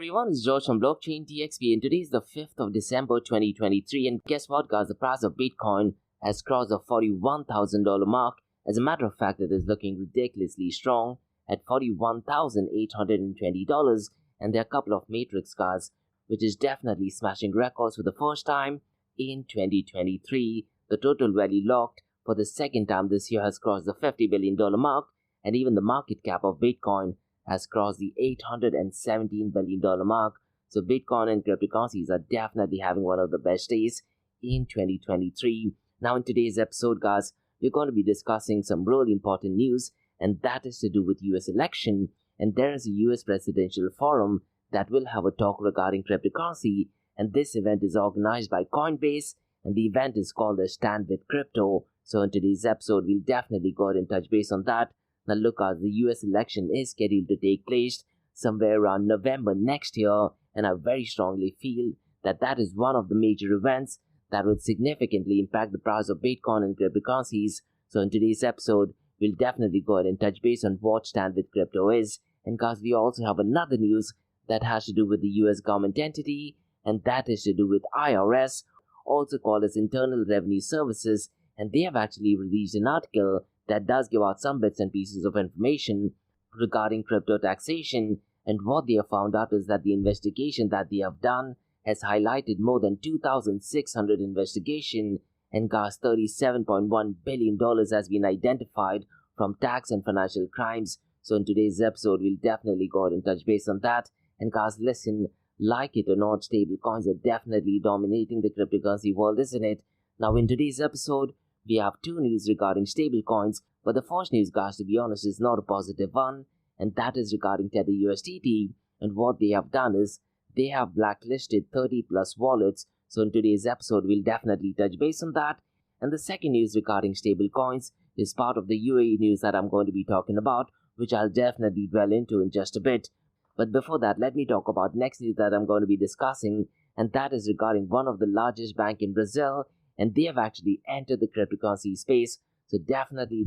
everyone, it's George from Blockchain TXP and today is the 5th of December 2023 and guess what guys, the price of Bitcoin has crossed the $41,000 mark. As a matter of fact, it is looking ridiculously strong at $41,820 and there are a couple of matrix guys which is definitely smashing records for the first time in 2023. The total value locked for the second time this year has crossed the $50 billion mark and even the market cap of Bitcoin has crossed the $817 billion mark. So Bitcoin and cryptocurrencies are definitely having one of the best days in 2023. Now in today's episode guys, we're going to be discussing some really important news and that is to do with US election, and there is a US presidential forum that will have a talk regarding cryptocurrency, and this event is organized by Coinbase and the event is called the Stand With Crypto. So in today's episode we'll definitely go ahead and touch base on that. Now look, the US election is scheduled to take place somewhere around November next year, and I very strongly feel that that is one of the major events that would significantly impact the price of Bitcoin and cryptocurrencies. So in today's episode, we'll definitely go ahead and touch base on what Stand With Crypto is. And guys, we also have another news that has to do with the US government entity, and that is to do with IRS, also called as Internal Revenue Services, and they have actually released an article that does give out some bits and pieces of information regarding crypto taxation, and what they have found out is that the investigation that they have done has highlighted more than 2,600 investigations, and guys, $37.1 billion has been identified from tax and financial crimes. So in today's episode, we'll definitely go ahead and touch base on that. And guys, listen, like it or not, stable coins are definitely dominating the cryptocurrency world, isn't it? Now in today's episode, we have two news regarding stablecoins, but the first news, guys, to be honest, is not a positive one, and that is regarding Tether USDT. And what they have done is they have blacklisted 30 plus wallets. So in today's episode, we'll definitely touch base on that. And the second news regarding stablecoins is part of the UAE news that I'm going to be talking about, which I'll definitely dwell into in just a bit. But before that, let me talk about next news that I'm going to be discussing, and that is regarding one of the largest banks in Brazil, and they have actually entered the cryptocurrency space. So definitely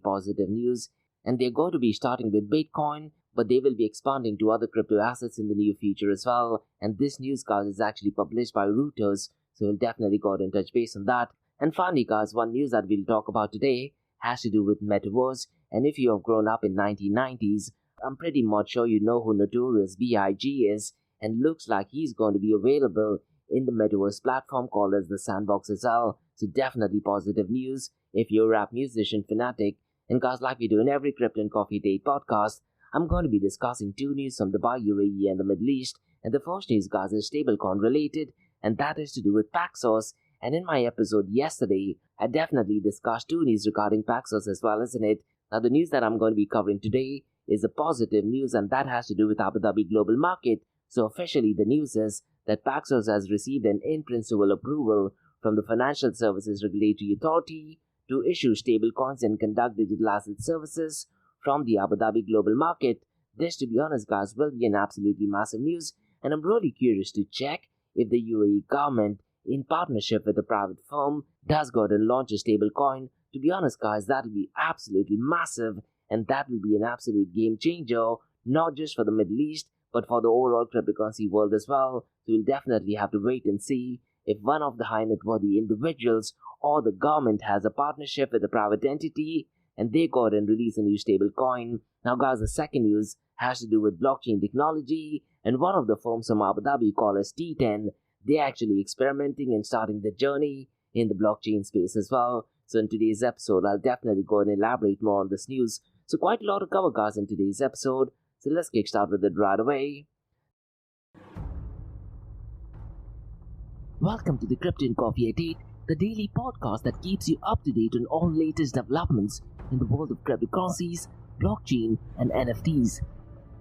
positive news. And they're going to be starting with Bitcoin, but they will be expanding to other crypto assets in the near future as well. And this news, guys, is actually published by Reuters. So we'll definitely go ahead and touch base on that. And finally, guys, one news that we'll talk about today has to do with Metaverse. And if you have grown up in 1990s, I'm pretty much sure you know who Notorious B.I.G. is. And looks like he's going to be available in the Metaverse platform called as the Sandbox as well. So definitely positive news if you're a rap musician fanatic. And guys, like we do in every Crypto and Coffee Date podcast, I'm going to be discussing two news from Dubai, UAE and the Middle East. And the first news, guys, is stablecoin related, and that is to do with Paxos. And in my episode yesterday, I definitely discussed two news regarding Paxos as well, isn't it? Now the news that I'm going to be covering today is the positive news, and that has to do with Abu Dhabi Global Market. So officially the news is that Paxos has received an in-principle approval from the Financial Services Regulatory Authority to issue stablecoins and conduct digital asset services from the Abu Dhabi Global Market. This, to be honest, guys, will be an absolutely massive news, and I'm really curious to check if the UAE government, in partnership with a private firm, does go ahead and launch a stablecoin. To be honest, guys, that will be absolutely massive, and that will be an absolute game changer, not just for the Middle East, but for the overall cryptocurrency world as well. So we'll definitely have to wait and see if one of the high net worthy individuals or the government has a partnership with a private entity and they go ahead and release a new stable coin. Now guys, the second news has to do with blockchain technology, and one of the firms from Abu Dhabi called as T10, they're actually experimenting and starting the journey in the blockchain space as well. So in today's episode, I'll definitely go and elaborate more on this news. So quite a lot to cover, guys, in today's episode. So let's kickstart with it right away. Welcome to the Crypto and Coffee at 8, the daily podcast that keeps you up to date on all latest developments in the world of cryptocurrencies, blockchain, and NFTs.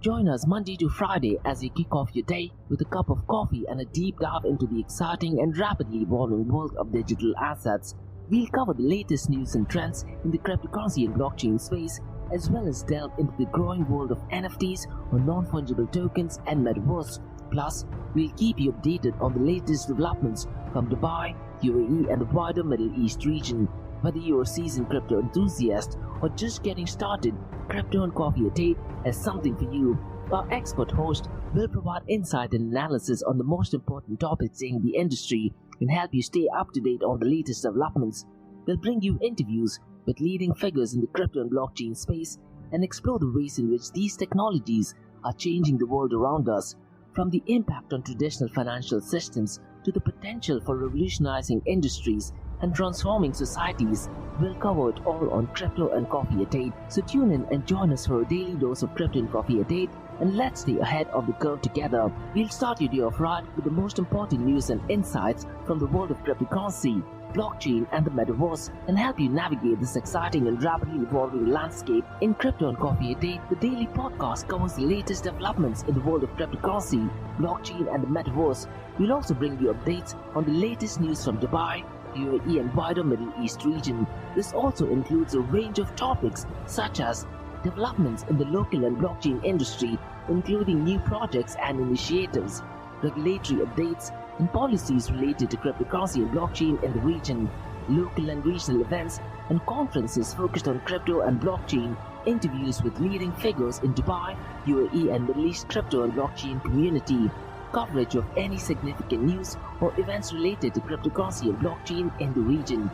Join us Monday to Friday as you kick off your day with a cup of coffee and a deep dive into the exciting and rapidly evolving world of digital assets. We'll cover the latest news and trends in the cryptocurrency and blockchain space, as well as delve into the growing world of NFTs or non-fungible tokens and Metaverse. Plus, we'll keep you updated on the latest developments from Dubai, UAE and the wider Middle East region. Whether you're a seasoned crypto enthusiast or just getting started, Crypto and Coffee at 8 has something for you. Our expert host will provide insight and analysis on the most important topics in the industry and help you stay up to date on the latest developments. We'll bring you interviews with leading figures in the crypto and blockchain space and explore the ways in which these technologies are changing the world around us, from the impact on traditional financial systems to the potential for revolutionizing industries and transforming societies. We'll cover it all on Crypto and Coffee at 8. So tune in and join us for a daily dose of Crypto and Coffee at 8, and let's stay ahead of the curve together. We'll start your day off right with the most important news and insights from the world of cryptocurrency, blockchain and the metaverse, and help you navigate this exciting and rapidly evolving landscape. In Crypto and Coffee at 8, the daily podcast covers the latest developments in the world of cryptocurrency, blockchain and the metaverse. We'll also bring you updates on the latest news from Dubai, UAE and wider Middle East region. This also includes a range of topics such as developments in the local and blockchain industry, including new projects and initiatives, regulatory updates, and policies related to cryptocurrency and blockchain in the region, local and regional events and conferences focused on crypto and blockchain, interviews with leading figures in Dubai, UAE and Middle East crypto and blockchain community, coverage of any significant news or events related to cryptocurrency and blockchain in the region.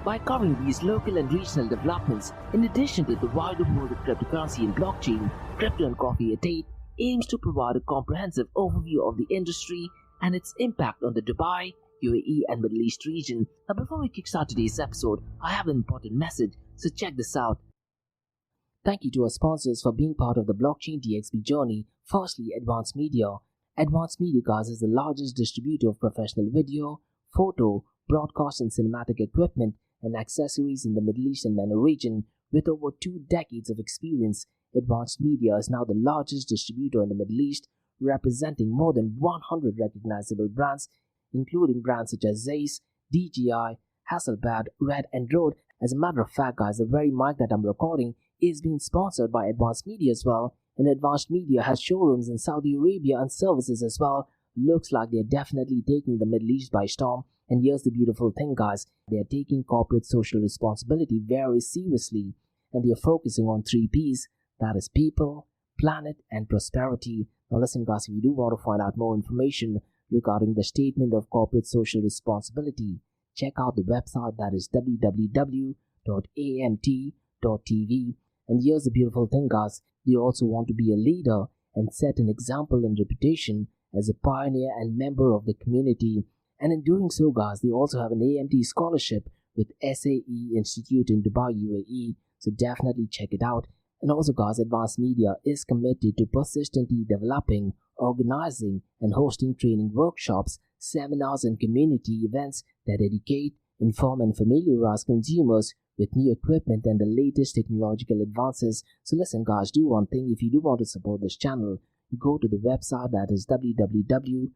By covering these local and regional developments, in addition to the wider world of cryptocurrency and blockchain, Crypto and Coffee at 8 aims to provide a comprehensive overview of the industry and its impact on the Dubai, UAE and Middle East region. Now before we kickstart today's episode, I have an important message, so check this out. Thank you to our sponsors for being part of the Blockchain DXB journey. Firstly, Advanced Media. Advanced Media Guys is the largest distributor of professional video, photo, broadcast and cinematic equipment and accessories in the Middle East and MENA region. With over 2 decades of experience, Advanced Media is now the largest distributor in the Middle East, representing more than 100 recognizable brands, including brands such as Zeiss, DJI, Hasselblad, Red and Rode. As a matter of fact, guys, the very mic that I'm recording is being sponsored by Advanced Media as well, and Advanced Media has showrooms in Saudi Arabia and services as well. Looks like they're definitely taking the Middle East by storm. And here's the beautiful thing, guys, they're taking corporate social responsibility very seriously, and they're focusing on 3 P's, that is people, planet and prosperity. Now listen, guys, if you do want to find out more information regarding the statement of corporate social responsibility, check out the website, that is www.amt.tv. And here's the beautiful thing, guys, they also want to be a leader and set an example and reputation as a pioneer and member of the community. And in doing so, guys, they also have an AMT scholarship with SAE Institute in Dubai, UAE, so definitely check it out. And also, guys, Advanced Media is committed to persistently developing, organizing and hosting training workshops, seminars and community events that educate, inform and familiarize consumers with new equipment and the latest technological advances. So listen, guys, do one thing. If you do want to support this channel, go to the website, that is www.amt.tv,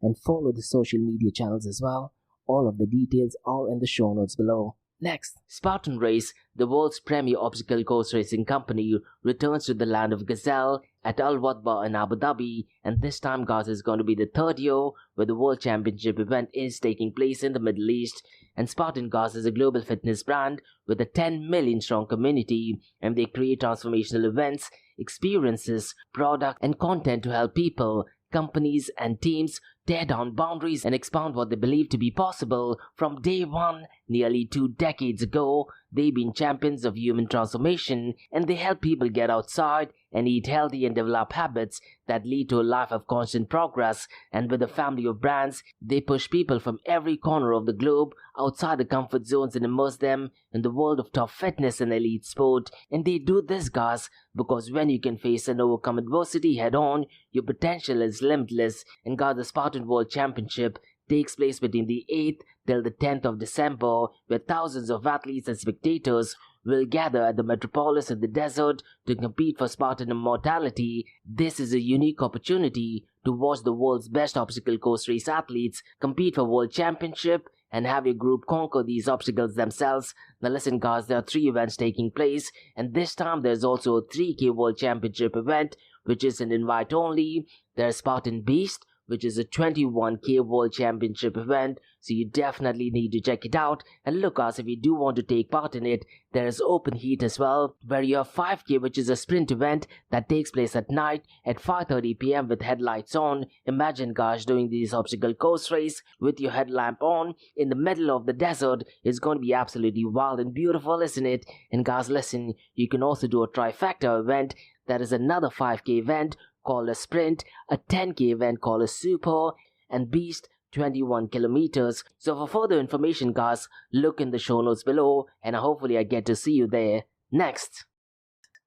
and follow the social media channels as well. All of the details are in the show notes below. Next, Spartan Race, the world's premier obstacle course racing company, returns to the land of Gazelle at Al Wadba in Abu Dhabi, and this time, guys, is going to be the 3rd year where the World Championship event is taking place in the Middle East. And Spartan, guys, is a global fitness brand with a 10 million strong community, and they create transformational events, experiences, product and content to help people, companies and teams tear down boundaries and expand what they believe to be possible. From day one, nearly 2 decades ago, they've been champions of human transformation, and they help people get outside and eat healthy and develop habits that lead to a life of constant progress. And with a family of brands, they push people from every corner of the globe outside the comfort zones and immerse them in the world of top fitness and elite sport. And they do this, guys, because when you can face and overcome adversity head on, your potential is limitless. And guys, the Spartan World Championship takes place between the 8th till the 10th of December, where thousands of athletes and spectators will gather at the metropolis in the desert to compete for Spartan immortality. This is a unique opportunity to watch the world's best obstacle course race athletes compete for World Championship and have your group conquer these obstacles themselves. Now listen, guys, there are 3 events taking place, and this time there's also a 3K World Championship event, which is an invite only. There's Spartan Beast, which is a 21K World Championship event, so you definitely need to check it out. And look guys, if you do want to take part in it, there is open heat as well, where you have 5K, which is a sprint event that takes place at night at 5:30 p.m. with headlights on. Imagine guys doing this obstacle course race with your headlamp on in the middle of the desert. It's going to be absolutely wild and beautiful, isn't it? And guys, listen, you can also do a trifecta event. That is another 5K event called a sprint, a 10K event called a super, and beast 21 kilometers. So for further information guys, look in the show notes below, and hopefully I get to see you there. Next,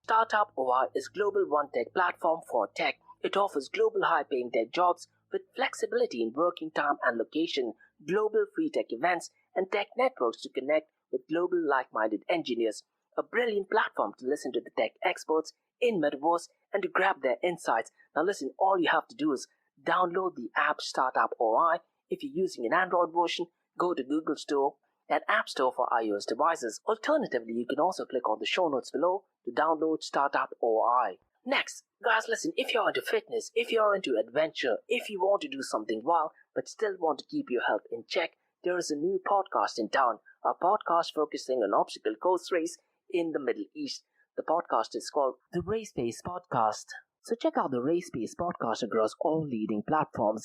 Startup OI is global one tech platform for tech. It offers global high-paying tech jobs with flexibility in working time and location, global free tech events, and tech networks to connect with global like-minded engineers. A brilliant platform to listen to the tech experts in Metaverse and to grab their insights. Now listen, all you have to do is download the app Startup OI. If you're using an Android version, go to Google Store and App Store for iOS devices. Alternatively, you can also click on the show notes below to download Startup OI. Next, guys, listen, if you're into fitness, if you're into adventure, if you want to do something wild but still want to keep your health in check, there is a new podcast in town, a podcast focusing on obstacle course race in the Middle East. The podcast is called the Race Pace Podcast. So check out the Race Pace Podcast across all leading platforms.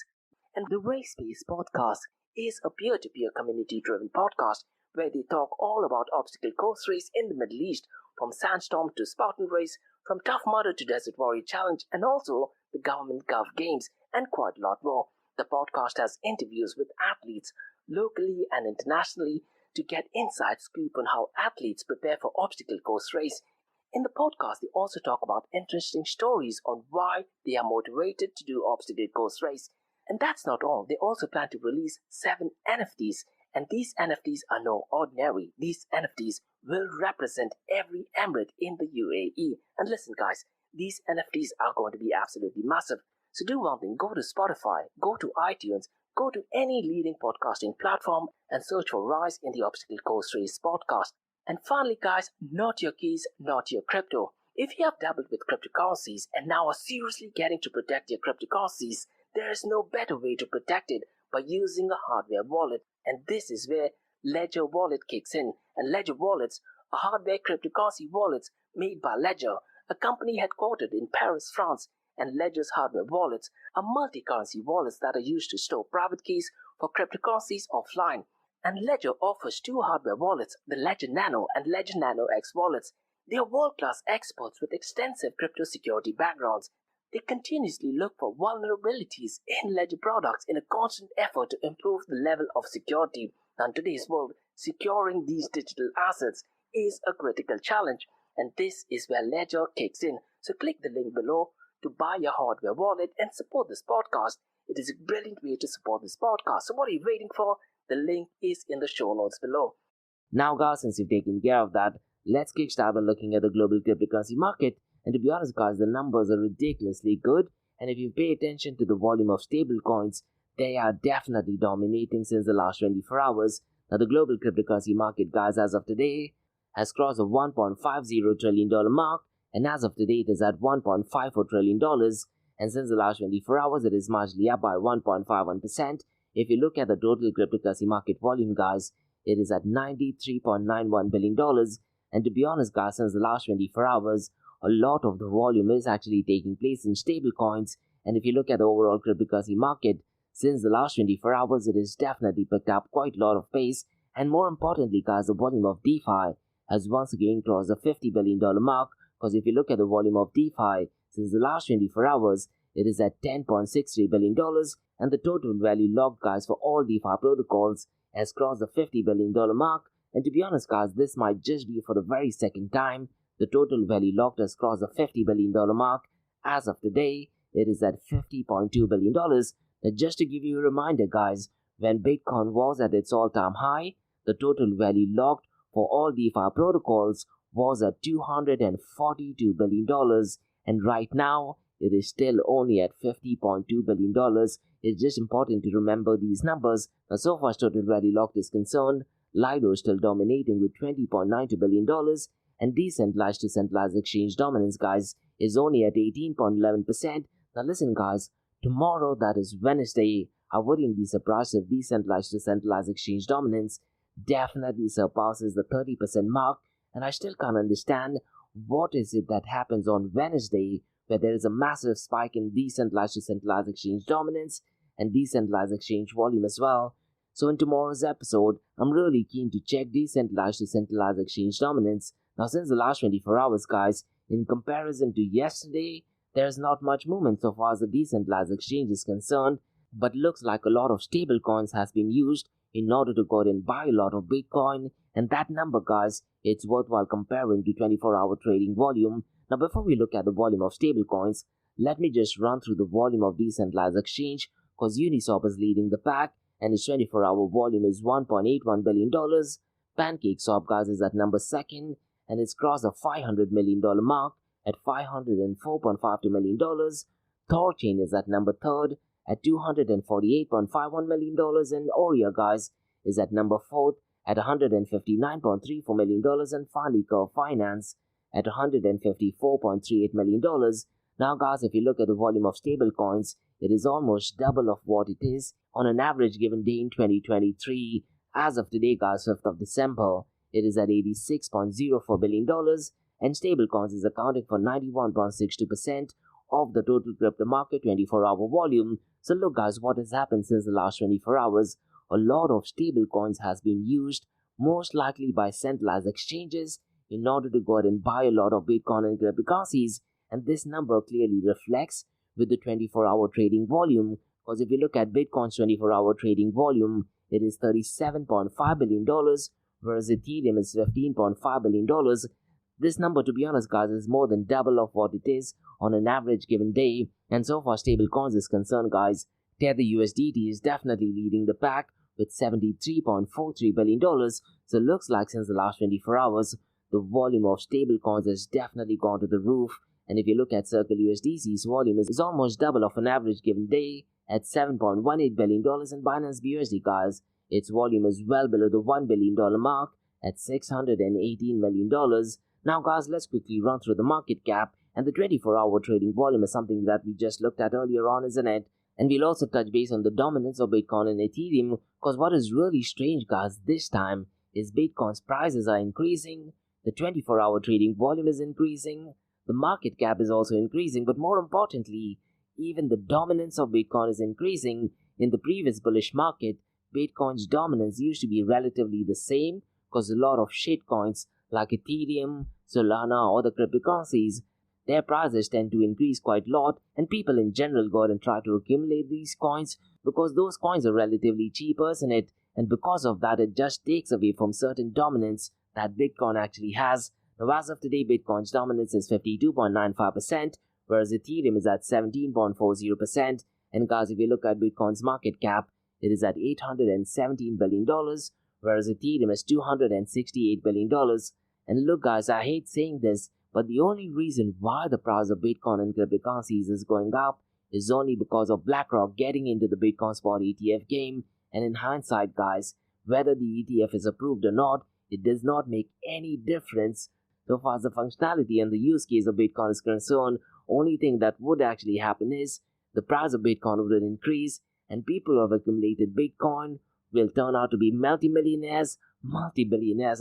And the Race Pace Podcast is a peer-to-peer community-driven podcast where they talk all about obstacle course race in the Middle East, from Sandstorm to Spartan race, from Tough Mudder to Desert Warrior Challenge, and also the Government Gov Games, and quite a lot more. The podcast has interviews with athletes locally and internationally to get inside scoop on how athletes prepare for obstacle course race. In the podcast, they also talk about interesting stories on why they are motivated to do obstacle course race. And that's not all. They also plan to release 7 NFTs. And these NFTs are no ordinary. These NFTs will represent every emirate in the UAE. And listen guys, these NFTs are going to be absolutely massive. So do one thing, go to Spotify, go to iTunes, go to any leading podcasting platform and search for Rise in the Obstacle Course Race podcast. And finally guys, not your keys, not your crypto. If you have dabbled with cryptocurrencies and now are seriously getting to protect your cryptocurrencies, there is no better way to protect it by using a hardware wallet. And this is where Ledger Wallet kicks in. And Ledger Wallets are hardware cryptocurrency wallets made by Ledger, a company headquartered in Paris, France. And Ledger's hardware wallets are multi-currency wallets that are used to store private keys for cryptocurrencies offline. And Ledger offers 2 hardware wallets, the Ledger Nano and Ledger Nano X wallets. They are world-class experts with extensive crypto security backgrounds. They continuously look for vulnerabilities in Ledger products in a constant effort to improve the level of security. Now, in today's world, securing these digital assets is a critical challenge, and this is where Ledger kicks in. So click the link below to buy your hardware wallet and support this podcast. It is a brilliant way to support this podcast. So what are you waiting for? The link is in the show notes below. Now guys, since you've taken care of that, let's kickstart by looking at the global cryptocurrency market. And to be honest guys, the numbers are ridiculously good. And if you pay attention to the volume of stable coins, they are definitely dominating since the last 24 hours. Now the global cryptocurrency market guys, as of today, has crossed the $1.50 trillion mark. And as of today, it is at $1.54 trillion. And since the last 24 hours, it is marginally up by 1.51%. If you look at the total cryptocurrency market volume, guys, it is at $93.91 billion. And to be honest, guys, since the last 24 hours, a lot of the volume is actually taking place in stable coins. And if you look at the overall cryptocurrency market, since the last 24 hours, it has definitely picked up quite a lot of pace. And more importantly, guys, the volume of DeFi has once again crossed the $50 billion mark. Because if you look at the volume of DeFi since the last 24 hours, it is at $10.63 billion. And the total value locked, guys, for all DeFi protocols has crossed the $50 billion mark. And to be honest, guys, this might just be for the very second time the total value locked has crossed the $50 billion mark. As of today, it is at $50.2 billion. Now, just to give you a reminder, guys, when Bitcoin was at its all-time high, the total value locked for all DeFi protocols was at $242 billion. And right now, it is still only at $50.2 billion. It's just important to remember these numbers. Now, so far as total value locked is concerned, Lido is still dominating with $20.92 billion, and decentralized to centralized exchange dominance, guys, is only at 18.11%. Now listen, guys, Tomorrow, that is Wednesday, I wouldn't be surprised if decentralized to centralized exchange dominance definitely surpasses the 30% mark, and I still can't understand what is it that happens on Wednesday where there is a massive spike in decentralized to centralized exchange dominance and decentralized exchange volume as well. So in tomorrow's episode, I'm really keen to check decentralized to centralized exchange dominance. Now since the last 24 hours, guys, in comparison to yesterday, there's not much movement so far as the decentralized exchange is concerned, but looks like a lot of stable coins has been used in order to go ahead and buy a lot of Bitcoin, and that number, guys, it's worthwhile comparing to 24-hour trading volume. Now before we look at the volume of stable coins, let me just run through the volume of decentralized exchange, because Uniswap is leading the pack and its 24-hour volume is $1.81 billion. PancakeSwap, guys, is at number 2nd and it's crossed the $500 million mark at $504.52 million. Thorchain is at number 3rd at $248.51 million, and Aurea, guys, is at number 4th at $159.34 million, and finally Curve Finance at $154.38 million. Now, guys, if you look at the volume of stable coins, it is almost double of what it is on an average given day in 2023. As of today, guys, 5th of December, it is at $86.04 billion, and stablecoins is accounting for 91.62% of the total crypto market 24-hour volume. So look, guys, what has happened since the last 24 hours. A lot of stablecoins has been used, most likely by centralized exchanges, in order to go ahead and buy a lot of Bitcoin and cryptocurrencies, and this number clearly reflects with the 24-hour trading volume, because if you look at Bitcoin's 24-hour trading volume, it is $37.5 billion, whereas Ethereum is $15.5 billion. This number, to be honest, guys, is more than double of what it is on an average given day. And so far stable coins is concerned, guys, Tether USDT is definitely leading the pack with $73.43 billion. So it looks like since the last 24 hours, the volume of stable coins has definitely gone to the roof. And if you look at Circle USDC's volume is almost double of an average given day at $7.18 billion, and Binance BUSD, guys, its volume is well below the $1 billion mark at $618 million. Now, guys, let's quickly run through the market cap, and the 24-hour trading volume is something that we just looked at earlier on, isn't it? And we'll also touch base on the dominance of Bitcoin and Ethereum, because what is really strange, guys, this time is Bitcoin's prices are increasing, the 24-hour trading volume is increasing, the market cap is also increasing, but more importantly, even the dominance of Bitcoin is increasing. In the previous bullish market, Bitcoin's dominance used to be relatively the same, because a lot of shitcoins like Ethereum, Solana, or the cryptocurrencies, their prices tend to increase quite a lot, and people in general go out and try to accumulate these coins because those coins are relatively cheap, isn't it? And because of that, it just takes away from certain dominance that Bitcoin actually has. Now, as of today, Bitcoin's dominance is 52.95%, whereas Ethereum is at 17.40%. And guys, if you look at Bitcoin's market cap, it is at $817 billion, whereas Ethereum is $268 billion. And look, guys, I hate saying this, but the only reason why the price of Bitcoin and cryptocurrencies is going up is only because of BlackRock getting into the Bitcoin spot ETF game. And in hindsight, guys, whether the ETF is approved or not, it does not make any difference so far as the functionality and the use case of Bitcoin is concerned. Only thing that would actually happen is the price of Bitcoin would increase, and people who have accumulated Bitcoin will turn out to be multi-billionaires,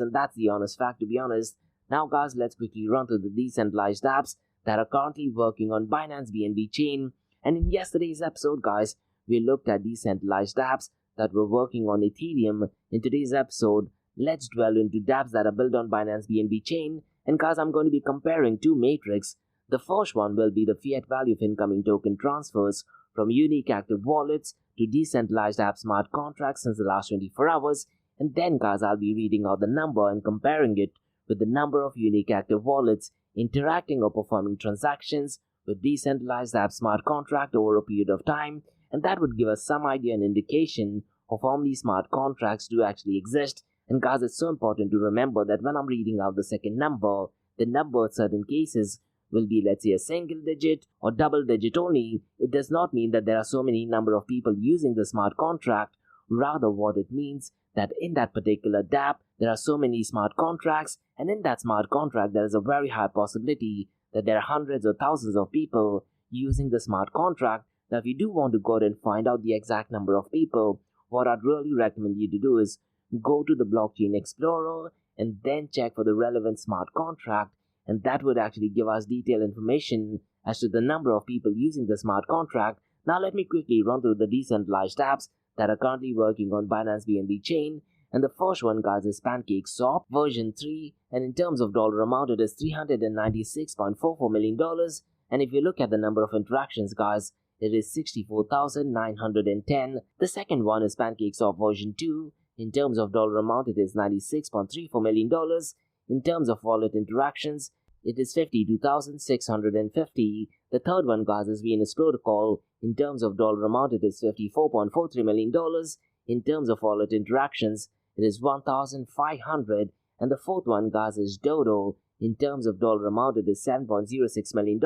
and that's the honest fact, to be honest. Now, guys, let's quickly run through the decentralized apps that are currently working on Binance BNB chain. And in yesterday's episode, guys, we looked at decentralized apps that were working on Ethereum. In today's episode, let's dwell into dApps that are built on Binance BNB chain. And guys, I'm going to be comparing two metrics. The first one will be the fiat value of incoming token transfers from unique active wallets to decentralized app smart contracts since the last 24 hours. And then, guys, I'll be reading out the number and comparing it with the number of unique active wallets interacting or performing transactions with decentralized app smart contract over a period of time, and that would give us some idea and indication of how many smart contracts do actually exist. And guys, it's so important to remember that when I'm reading out the second number, the number in certain cases will be, let's say, a single digit or double digit only. It does not mean that there are so many number of people using the smart contract. Rather, what it means that in that particular dApp, there are so many smart contracts, and in that smart contract, there is a very high possibility that there are hundreds or thousands of people using the smart contract. Now, if you do want to go ahead and find out the exact number of people, what I'd really recommend you to do is go to the Blockchain Explorer and then check for the relevant smart contract, and that would actually give us detailed information as to the number of people using the smart contract. Now, let me quickly run through the decentralized apps that are currently working on Binance BNB chain. And the first one, guys, is PancakeSwap version 3, and in terms of dollar amount, it is $396.44 million. And if you look at the number of interactions, guys, it is 64,910. The second one is PancakeSwap version 2. In terms of dollar amount, it is $96.34 million. In terms of wallet interactions, it is 52,650. The third one, guys, is VNS Protocol. In terms of dollar amount, it is $54.43 million. In terms of wallet interactions, it is 1,500. And the fourth one, guys, is Dodo. In terms of dollar amount, it is $7.06 million.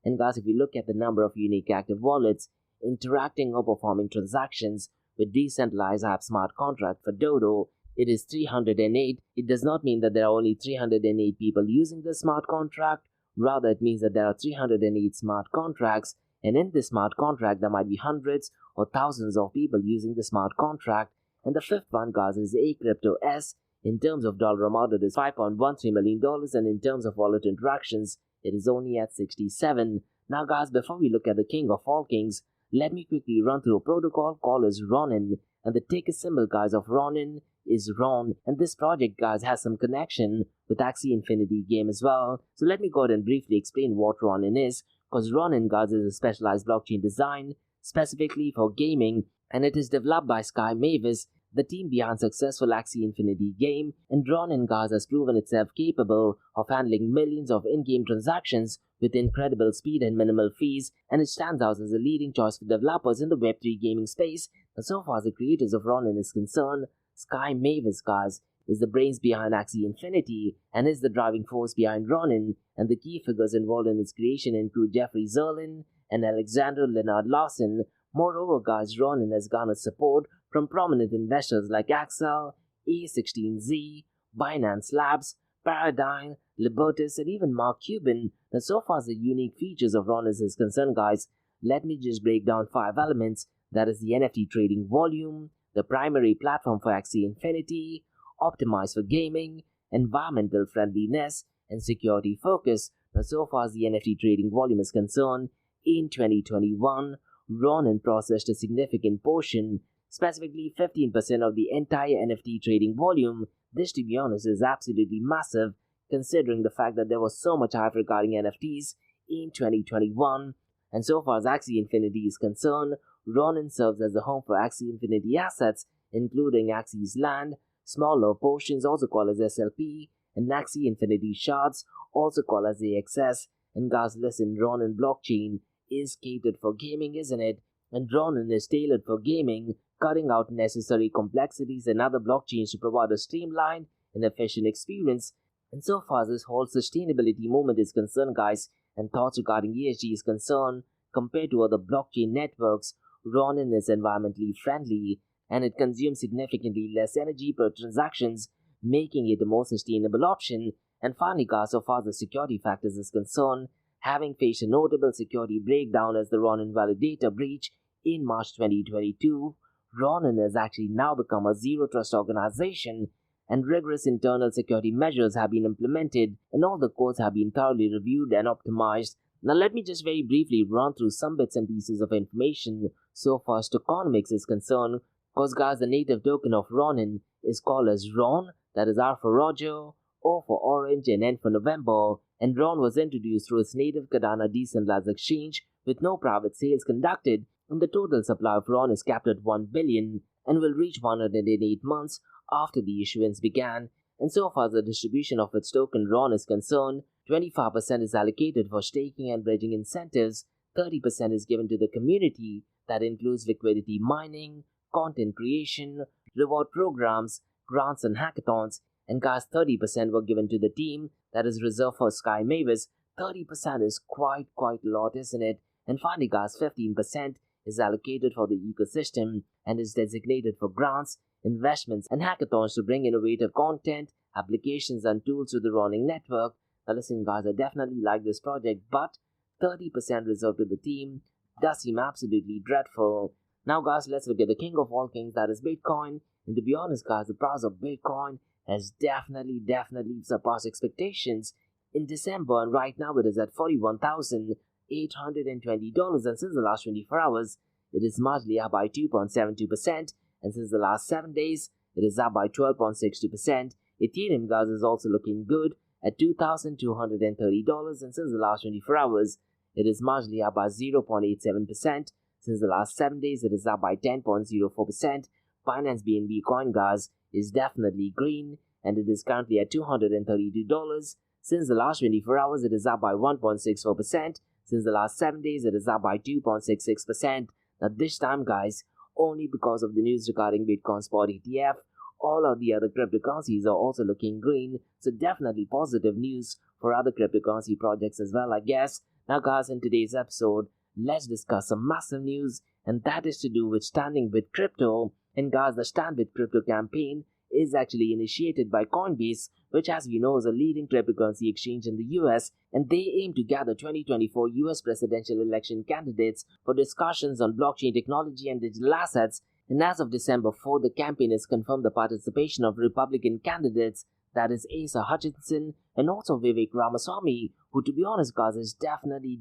And guys, if you look at the number of unique active wallets interacting or performing transactions with decentralized app smart contract for Dodo, it is 308. It does not mean that there are only 308 people using the smart contract. Rather, it means that there are 308 smart contracts, and in this smart contract, there might be hundreds or thousands of people using the smart contract. And the fifth one, guys, is ACryptoS. In terms of dollar amount, it is $5.13 million, and in terms of wallet interactions, it is only at 67. Now, guys, before we look at the king of all kings, let me quickly run through a protocol called as Ronin, and the ticker symbol, guys, of Ronin is RON, and this project, guys, has some connection with Axie Infinity game as well. So let me go ahead and briefly explain what Ronin is, because Ronin, guys, is a specialized blockchain design specifically for gaming, and it is developed by Sky Mavis, the team behind successful Axie Infinity game. And Ronin, guys, has proven itself capable of handling millions of in-game transactions with incredible speed and minimal fees, and it stands out as a leading choice for developers in the Web3 gaming space. And so far as the creators of Ronin is concerned, Sky Mavis, guys, is the brains behind Axie Infinity and is the driving force behind Ronin, and the key figures involved in its creation include Jeffrey Zerlin and Alexander Leonard Larson. Moreover, guys, Ronin has garnered support from prominent investors like Axel, A16Z, Binance Labs, Paradigm, Libertas, and even Mark Cuban. Now, so far as the unique features of Ronin is concerned, guys, let me just break down 5 elements. That is the NFT trading volume, the primary platform for Axie Infinity, optimized for gaming, environmental friendliness, and security focus. Now, so far as the NFT trading volume is concerned, in 2021, Ronin processed a significant portion, specifically 15% of the entire NFT trading volume. This, to be honest, is absolutely massive, considering the fact that there was so much hype regarding NFTs in 2021. And so far as Axie Infinity is concerned, Ronin serves as the home for Axie Infinity assets, including Axie's land, smaller portions also called as SLP, and Axie Infinity shards, also called as AXS. And guys, listen, Ronin blockchain is catered for gaming, isn't it? And Ronin is tailored for gaming, cutting out necessary complexities and other blockchains to provide a streamlined and efficient experience. And so far as this whole sustainability movement is concerned, guys, and thoughts regarding ESG is concerned, compared to other blockchain networks, Ronin is environmentally friendly, and it consumes significantly less energy per transactions, making it a more sustainable option. And finally, guys, so far as the security factors is concerned, having faced a notable security breakdown as the Ronin validator breach in March 2022, Ronin has actually now become a zero-trust organization, and rigorous internal security measures have been implemented, and all the codes have been thoroughly reviewed and optimized. Now let me just very briefly run through some bits and pieces of information so far as tokenomics is concerned, because guys, the native token of Ronin is called as RON, that is R for Roger, O for Orange, and N for November, and RON was introduced through its native Cardano decentralized exchange with no private sales conducted, and the total supply of RON is capped at 1 billion and will reach 108 months after the issuance began. And so far as the distribution of its token RON is concerned, 25% is allocated for staking and bridging incentives, 30% is given to the community, that includes liquidity mining, content creation, reward programs, grants and hackathons, and guys, 30% were given to the team that is reserved for Sky Mavis. 30% is quite a lot, isn't it? And finally, guys, 15% is allocated for the ecosystem and is designated for grants, investments, and hackathons to bring innovative content, applications, and tools to the Ronin network. Now listen, guys, I definitely like this project, but 30% reserved to the team, does seem absolutely dreadful. Now guys, let's look at the king of all kings, that is Bitcoin. And to be honest guys, the price of Bitcoin has definitely surpassed expectations in December, and right now it is at $41,820, and since the last 24 hours it is marginally up by 2.72%, and since the last 7 days it is up by 12.62%. Ethereum guys is also looking good at $2,230, and since the last 24 hours it is marginally up by 0.87%. Since the last 7 days it is up by 10.04%. Binance BNB coin guys is definitely green, and it is currently at $232. Since the last 24 hours it is up by 1.64%. Since the last 7 days it is up by 2.66%. Now this time guys, only because of the news regarding Bitcoin spot ETF, all of the other cryptocurrencies are also looking green, so definitely positive news for other cryptocurrency projects as well, I guess. Now guys, in today's episode, let's discuss some massive news, and that is to do with standing with crypto. And guys, the Stand with Crypto campaign is actually initiated by Coinbase, which as we know is a leading cryptocurrency exchange in the US, and they aim to gather 2024 US presidential election candidates for discussions on blockchain technology and digital assets. And as of December 4, the campaign has confirmed the participation of Republican candidates, that is Asa Hutchinson and also Vivek Ramaswamy, who to be honest guys is definitely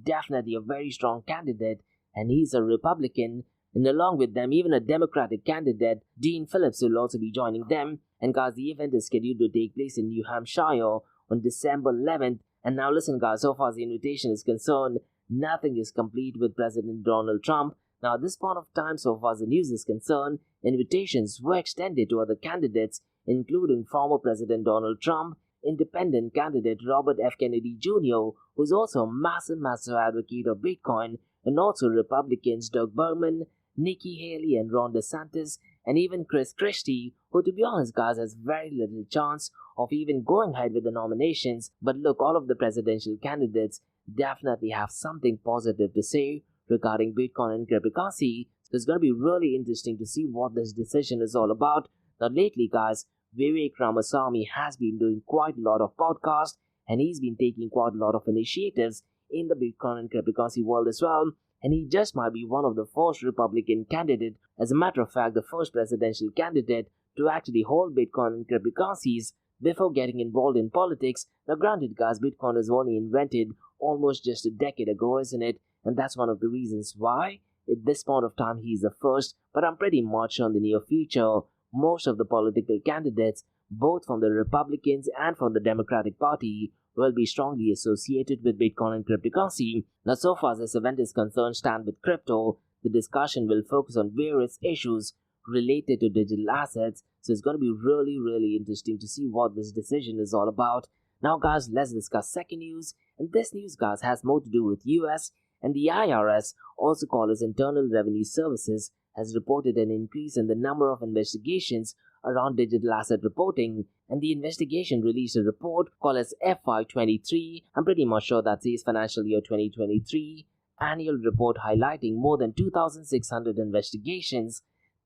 a very strong candidate, and he's a Republican. And along with them, even a Democratic candidate, Dean Phillips, will also be joining them. And guys, the event is scheduled to take place in New Hampshire on December 11th. And now listen guys, so far as the invitation is concerned, nothing is complete with President Donald Trump. Now at this point of time, so far as the news is concerned, invitations were extended to other candidates, including former President Donald Trump, independent candidate Robert F. Kennedy Jr., who's also a massive advocate of Bitcoin, and also Republicans Doug Berman, Nikki Haley and Ron DeSantis, and even Chris Christie, who to be honest guys has very little chance of even going ahead with the nominations. But look, all of the presidential candidates definitely have something positive to say regarding Bitcoin and cryptocurrency. So it's going to be really interesting to see what this decision is all about. Now lately guys, Vivek Ramaswamy has been doing quite a lot of podcasts, and he's been taking quite a lot of initiatives in the Bitcoin and cryptocurrency world as well. And he just might be one of the first Republican candidate, as a matter of fact, the first presidential candidate to actually hold Bitcoin and cryptocurrencies before getting involved in politics. Now granted guys, Bitcoin was only invented almost just a decade ago, isn't it? And that's one of the reasons why at this point of time he's the first, but I'm pretty much sure in the near future, most of the political candidates, both from the Republicans and from the Democratic Party, will be strongly associated with Bitcoin and cryptocurrency. Now so far as this event is concerned, Stand with Crypto, the discussion will focus on various issues related to digital assets. So it's going to be really interesting to see what this decision is all about. Now guys, let's discuss second news, and this news guys has more to do with US, and the IRS, also called as Internal Revenue Services, has reported an increase in the number of investigations around digital asset reporting, and the investigation released a report called as FY23. I'm pretty much sure that says financial year 2023 annual report, highlighting more than 2,600 investigations,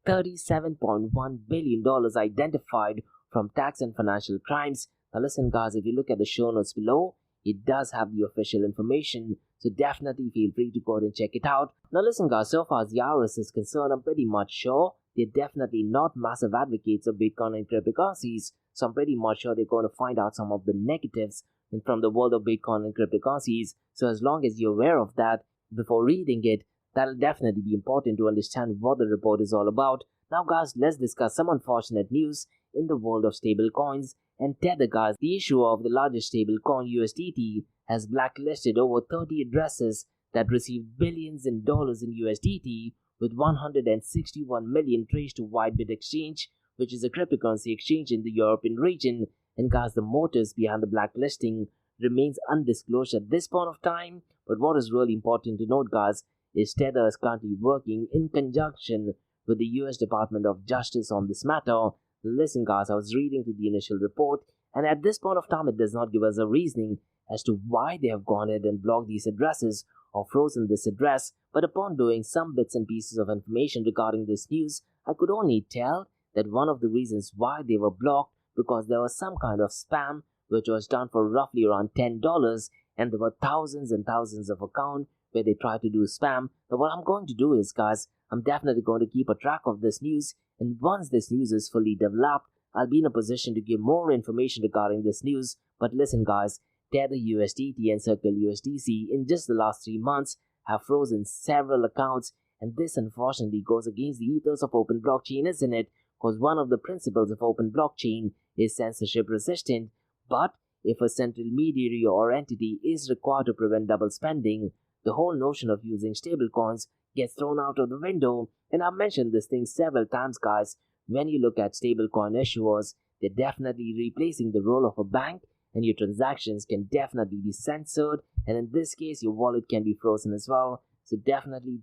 $37.1 billion identified from tax and financial crimes. Now listen guys, if you look at the show notes below, it does have the official information, so definitely feel free to go ahead and check it out. Now listen guys, so far as the IRS is concerned, I'm pretty much sure they're definitely not massive advocates of Bitcoin and cryptocurrencies, so I'm pretty much sure they're going to find out some of the negatives from the world of Bitcoin and cryptocurrencies. So as long as you're aware of that before reading it, that'll definitely be important to understand what the report is all about. Now guys, let's discuss some unfortunate news in the world of stable coins. And Tether guys, the issuer of the largest stable coin USDT, has blacklisted over 30 addresses that received billions in dollars in USDT, with 161 million traced to Whitebit Exchange, which is a cryptocurrency exchange in the European region. And guys, the motives behind the blacklisting remains undisclosed at this point of time. But what is really important to note guys is Tether is currently working in conjunction with the US Department of Justice on this matter. Listen guys, I was reading through the initial report, and at this point of time it does not give us a reasoning as to why they have gone ahead and blocked these addresses or frozen this address. But upon doing some bits and pieces of information regarding this news, I could only tell that one of the reasons why they were blocked because there was some kind of spam which was done for roughly around $10, and there were thousands and thousands of accounts where they try to do spam. Now what I'm going to do is, guys, I'm definitely going to keep a track of this news, and once this news is fully developed, I'll be in a position to give more information regarding this news. But listen, guys, Tether USDT and Circle USDC in just the last 3 months have frozen several accounts, and this unfortunately goes against the ethos of open blockchain, isn't it? Because one of the principles of open blockchain is censorship resistant, but if a central mediator or entity is required to prevent double spending, the whole notion of using stablecoins gets thrown out of the window. And I've mentioned this thing several times, guys. When you look at stablecoin issuers, they're definitely replacing the role of a bank, and your transactions can definitely be censored, and in this case your wallet can be frozen as well. So definitely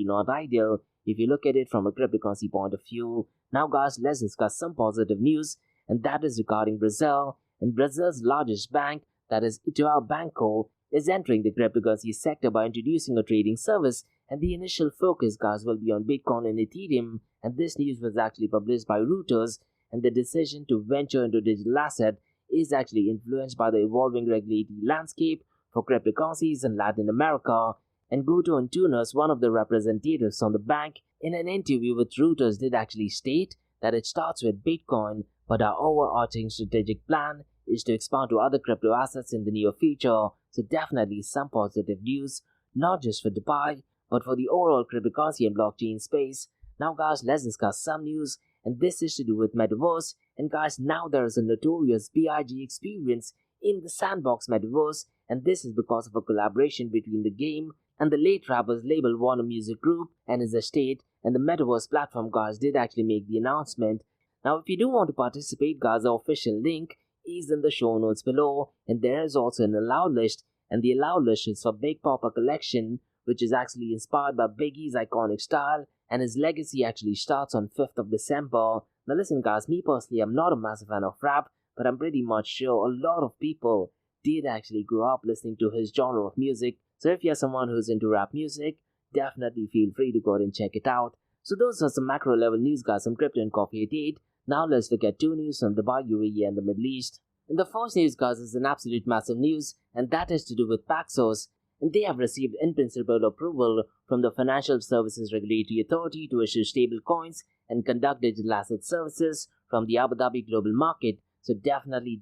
not ideal if you look at it from a cryptocurrency point of view. Now guys, let's discuss some positive news, and that is regarding Brazil. And Brazil's largest bank, that is Itaú Banco, is entering the cryptocurrency sector by introducing a trading service, and the initial focus, guys, will be on Bitcoin and Ethereum. And this news was actually published by Reuters, and the decision to venture into digital asset is actually influenced by the evolving regulatory landscape for cryptocurrencies in Latin America. And Guto Antunes, one of the representatives on the bank, in an interview with Reuters did actually state that it starts with Bitcoin, but our overarching strategic plan is to expand to other crypto assets in the near future. So definitely some positive news, not just for Dubai, but for the overall cryptocurrency and blockchain space. Now guys, let's discuss some news, and this is to do with Metaverse. And guys, now there is a notorious Big experience in the Sandbox Metaverse, and this is because of a collaboration between the game and the late rapper's label Warner Music Group and his estate. And the Metaverse platform, guys, did actually make the announcement. Now if you do want to participate, guys, the official link is in the show notes below, and there is also an allow list, and the allow list is for Big Poppa Collection, which is actually inspired by Biggie's iconic style, and his legacy actually starts on 5th of December. Now listen guys, me personally, I'm not a massive fan of rap, but I'm pretty much sure a lot of people did actually grow up listening to his genre of music. So if you're someone who's into rap music, definitely feel free to go ahead and check it out. So those are some macro level news, guys, from Crypto and Coffee at 8. Now let's look at 2 news from Dubai, UAE and the Middle East. And the first news, guys, is an absolute massive news, and that is to do with Paxos. And they have received in principle approval from the Financial Services Regulatory Authority to issue stable coins and conduct digital asset services from the Abu Dhabi global market. So definitely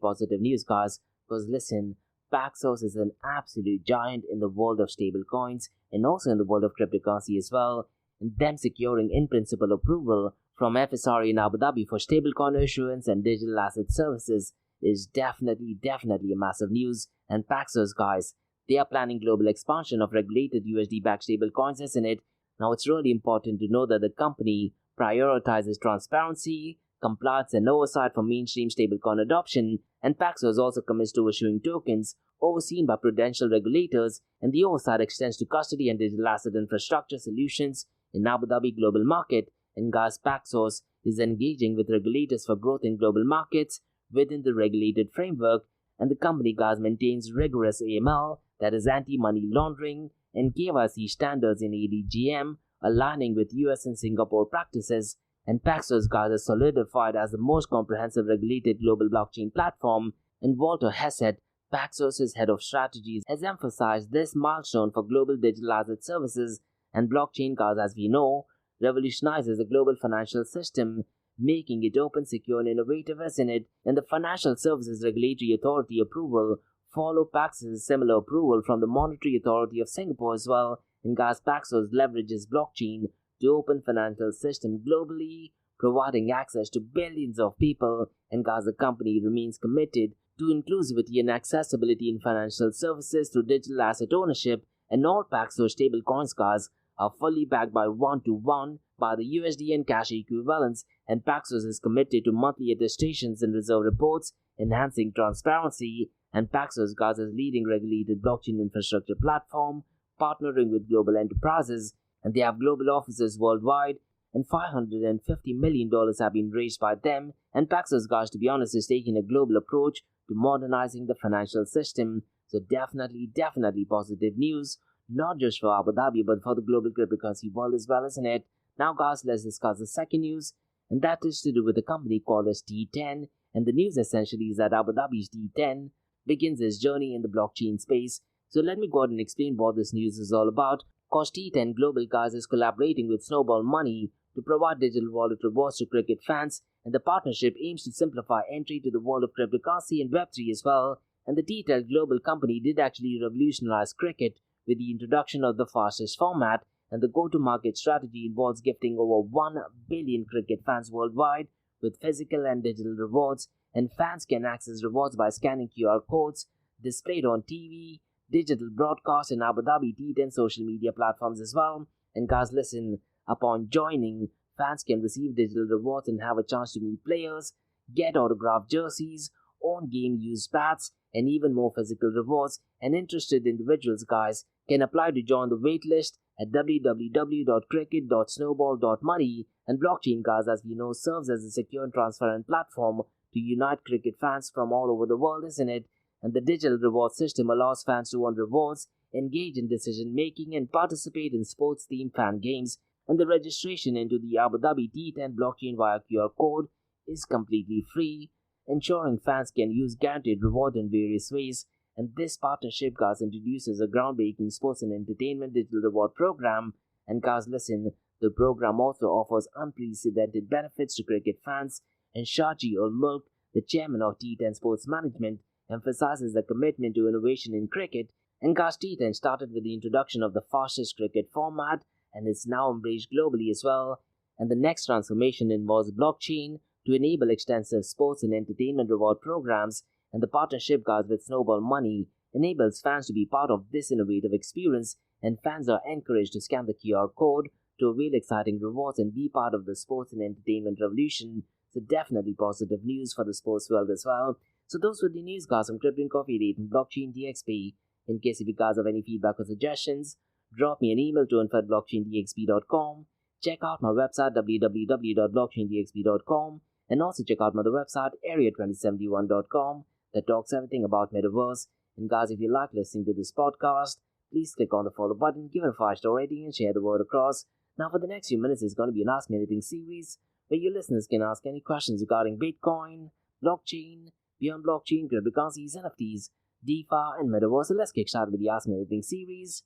positive news, guys, because listen, Paxos is an absolute giant in the world of stable coins and also in the world of cryptocurrency as well. And them securing in principle approval from FSRA in Abu Dhabi for stablecoin issuance and digital asset services is definitely a massive news. And Paxos, guys, they are planning global expansion of regulated USD-backed stablecoins, isn't it? Now it's really important to know that the company prioritizes transparency, compliance and oversight for mainstream stablecoin adoption, and Paxos also commits to issuing tokens overseen by prudential regulators, and the oversight extends to custody and digital asset infrastructure solutions in Abu Dhabi global market. And guys, Paxos is engaging with regulators for growth in global markets within the regulated framework, and the company, guys, maintains rigorous AML, that is anti-money laundering, and KYC standards in ADGM, aligning with US and Singapore practices. And Paxos, guys, is solidified as the most comprehensive regulated global blockchain platform. And Walter Hessett, Paxos' head of strategies, has emphasized this milestone for global digital asset services. And blockchain, guys, as we know, revolutionizes the global financial system, making it open, secure and innovative, isn't it? And the Financial Services Regulatory Authority approval follow Paxos' similar approval from the Monetary Authority of Singapore as well. And guys, Paxos leverages blockchain to open financial system globally, providing access to billions of people. And guys, the company remains committed to inclusivity and accessibility in financial services through digital asset ownership. And all Paxos stablecoins, guys, are fully backed by 1-to-1 by the USD and cash equivalents, and Paxos is committed to monthly attestations and reserve reports, enhancing transparency. And Paxos, guys, is leading regulated blockchain infrastructure platform, partnering with global enterprises, and they have global offices worldwide, and $550 million have been raised by them. And Paxos, guys, to be honest, is taking a global approach to modernizing the financial system. So definitely positive news, not just for Abu Dhabi, but for the global cryptocurrency world as well, isn't it? Now, guys, let's discuss the second news, and that is to do with a company called as D10. And the news essentially is that Abu Dhabi's D10 begins its journey in the blockchain space. So let me go ahead and explain what this news is all about. Cause T10 Global Guys is collaborating with Snowball Money to provide digital wallet rewards to cricket fans, and the partnership aims to simplify entry to the world of cryptocurrency and Web3 as well. And the T10 Global company did actually revolutionize cricket with the introduction of the fastest format, and the go-to-market strategy involves gifting over 1 billion cricket fans worldwide with physical and digital rewards, and fans can access rewards by scanning QR codes displayed on TV, digital broadcast, and Abu Dhabi T10 social media platforms as well. And guys, listen, upon joining, fans can receive digital rewards and have a chance to meet players, get autographed jerseys, own game used bats, and even more physical rewards. And interested individuals, guys, can apply to join the waitlist at www.cricket.snowball.money. And blockchain, guys, as we know, serves as a secure and transparent platform to unite cricket fans from all over the world, isn't it? And the digital reward system allows fans to earn rewards, engage in decision making, and participate in sports themed fan games. And the registration into the Abu Dhabi T10 blockchain via QR code is completely free, ensuring fans can use guaranteed reward in various ways. And this partnership, guys, introduces a groundbreaking sports and entertainment digital reward program. And guys, listen, the program also offers unprecedented benefits to cricket fans. And Shaji ul Mulk, the chairman of T10 Sports Management, emphasizes the commitment to innovation in cricket. And guys, T10 started with the introduction of the fastest cricket format, and it's now embraced globally as well. And the next transformation involves blockchain to enable extensive sports and entertainment reward programs. And the partnership, guys, with Snowball Money enables fans to be part of this innovative experience, and fans are encouraged to scan the QR code to avail exciting rewards and be part of the sports and entertainment revolution. So definitely positive news for the sports world as well. So those were the news, guys, from Crypto and Coffee Date and Blockchain DXP. In case if you guys have any feedback or suggestions, drop me an email to info@blockchaindxp.com. Check out my website www.blockchaindxp.com, and also check out my other website area2071.com that talks everything about metaverse. And guys, if you like listening to this podcast, please click on the follow button, give it a 5-star rating, and share the word across. Now for the next few minutes, it's going to be an Ask Me Anything series where your listeners can ask any questions regarding Bitcoin, blockchain, beyond blockchain, cryptocurrencies, NFTs, DeFi, and metaverse. So let's get started with the Ask Me Anything series.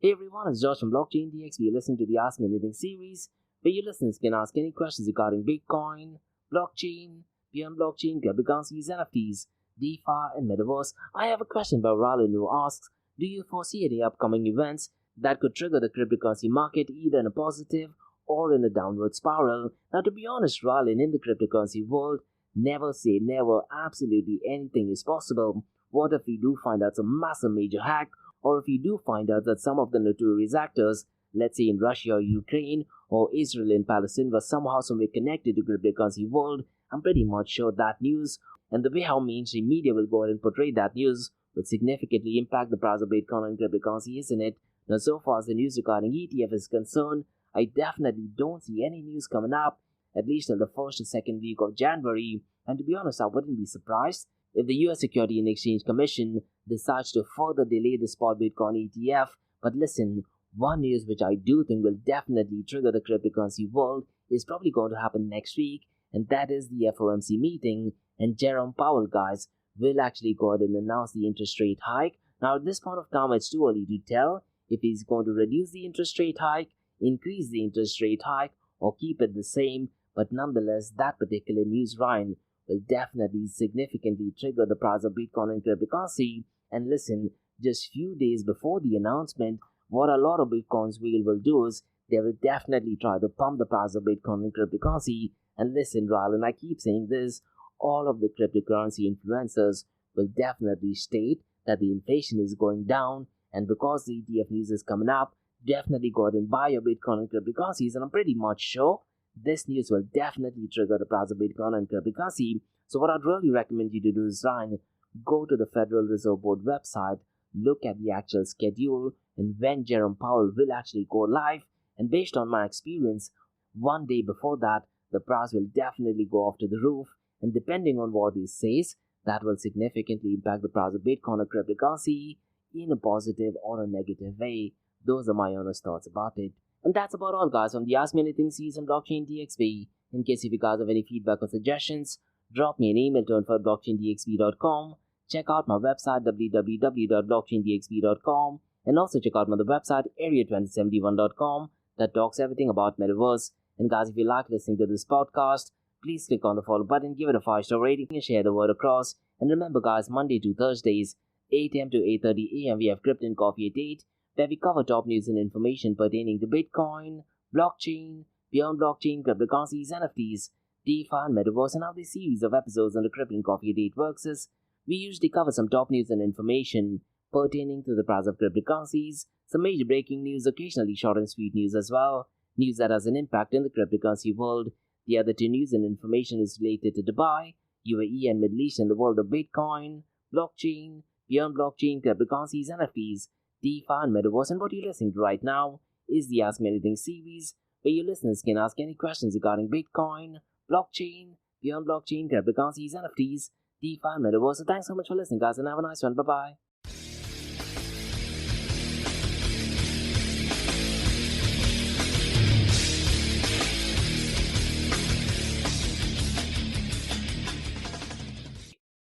Hey everyone, it's Josh from Blockchain DXP. You're listening to the Ask Me Anything series, where your listeners can ask any questions regarding Bitcoin, blockchain, beyond blockchain, cryptocurrencies, NFTs, DeFi, and metaverse. I have a question by Ralin who asks, do you foresee any upcoming events that could trigger the cryptocurrency market either in a positive or in a downward spiral? Now, to be honest, Ralin, in the cryptocurrency world, never say never. Absolutely anything is possible. What if we do find out some massive major hack, or if we do find out that some of the notorious actors, let's say in Russia or Ukraine or Israel and Palestine, were somehow somewhere connected to cryptocurrency world? I'm pretty much sure that news and the way how mainstream media will go ahead and portray that news will significantly impact the price of Bitcoin and cryptocurrency, isn't it? Now, so far as the news regarding ETF is concerned, I definitely don't see any news coming up, at least till the first or second week of January. And to be honest, I wouldn't be surprised if the US Security and Exchange Commission decides to further delay the spot Bitcoin ETF. But listen, one news which I do think will definitely trigger the cryptocurrency world is probably going to happen next week, and that is the FOMC meeting, and Jerome Powell, guys, will actually go ahead and announce the interest rate hike. Now, at this point of time, it's too early to tell if he's going to reduce the interest rate hike, increase the interest rate hike, or keep it the same. But nonetheless, that particular news, Ryan, will definitely significantly trigger the price of Bitcoin and cryptocurrency. And listen, just few days before the announcement, what a lot of Bitcoins will do is they will definitely try to pump the price of Bitcoin and cryptocurrency. And listen, Ryan, I keep saying this, all of the cryptocurrency influencers will definitely state that the inflation is going down, and because the ETF news is coming up, definitely go ahead and buy your Bitcoin and cryptocurrencies. And I'm pretty much sure this news will definitely trigger the price of Bitcoin and cryptocurrency. So what I'd really recommend you to do is, Ryan, go to the Federal Reserve Board website, look at the actual schedule and when Jerome Powell will actually go live. And based on my experience, one day before that, the price will definitely go off to the roof. And depending on what he says, that will significantly impact the price of Bitcoin or cryptocurrency in a positive or a negative way. those are my honest thoughts about it. And that's about all, guys, from the Ask Me Anything series on Blockchain DXB. In case if you guys have any feedback or suggestions, drop me an email to info@blockchaindxb.com. Check out my website www.blockchaindxb.com, and also check out my other website area2071.com that talks everything about metaverse. And guys, if you like listening to this podcast, please click on the follow button, give it a 5-star rating, and share the word across. And remember, guys, Monday to Thursdays, 8 a.m. to 8:30 a.m. we have Crypto and Coffee at 8, where we cover top news and information pertaining to Bitcoin, blockchain, beyond blockchain, cryptocurrencies, NFTs, DeFi, and Metaverse. And how this series of episodes on the Crypto and Coffee at 8 works is, we usually cover some top news and information pertaining to the price of cryptocurrencies, some major breaking news, occasionally short and sweet news as well, news that has an impact in the cryptocurrency world. The other two news and information is related to Dubai, UAE, and Middle East in the world of Bitcoin, blockchain, beyond blockchain, cryptocurrencies, NFTs, DeFi, and Metaverse. And what you're listening to right now is the Ask Me Anything series, where your listeners can ask any questions regarding Bitcoin, blockchain, beyond blockchain, cryptocurrencies, NFTs, DeFi, and Metaverse. So thanks so much for listening, guys, and have a nice one. Bye-bye.